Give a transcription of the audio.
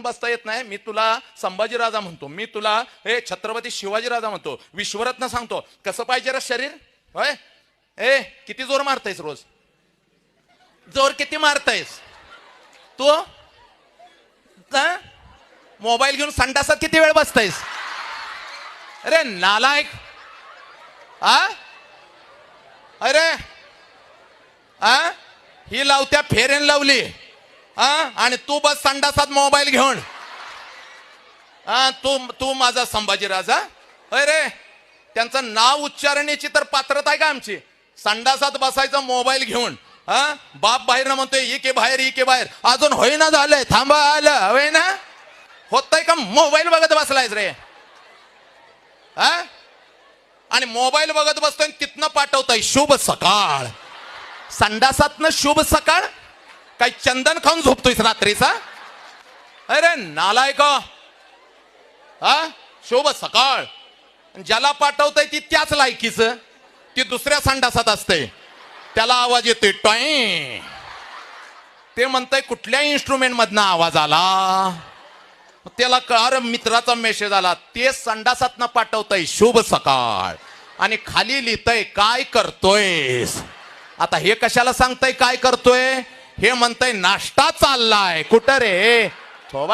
बसता येत नाही, मी तुला संभाजीराजा म्हणतो, मी तुला हे छत्रपती शिवाजीराजा म्हणतो, विश्वरत्न सांगतो. कसं पाहिजे रे शरीर? होय, ए किती जोर मारतायस रोज? जोर किती मारतायस तू? मोबाईल घेऊन संडासात किती वेळ बसतायस? अरे नालायक. अरे ही लावत्या फेरेन लावली आणि तू बस संडासात मोबाईल घेऊन. तू माझा संभाजीराजा? अरे त्यांचं नाव उच्चारण्याची तर पात्रता आहे का आमची? संडासात बसायचं मोबाईल घेऊन. बाप बाहेर ना म्हणतोय इके बाहेर इके बाहेर, अजून होईना झालंय, थांबा आलं होय ना? होतय का? मोबाईल बघत बसलायच रे. आणि मोबाईल बघत बसतोय, तिथनं पाठवतोय शुभ सकाळ. संडासातनं शुभ सकाळ? काही चंदन खाऊन झोपतोयस रात्रीचा? अरे नालायक. शुभ सकाळ ज्याला पाठवतय ती त्याच लायकीच, ती दुसऱ्या संडासात असते, त्याला आवाज येतोय टॉय. ते म्हणतंय कुठल्या इन्स्ट्रुमेंट मधनं आवाज आला? त्याला कार मित्राचा मेसेज आला, ते संडासातनं पाठवतय शुभ सकाळ आणि खाली लिहितय काय करतोयस. आता हे कशाला सांगतय काय करतोय? हे म्हणतंय नाश्ता चाललाय. कुठं रे?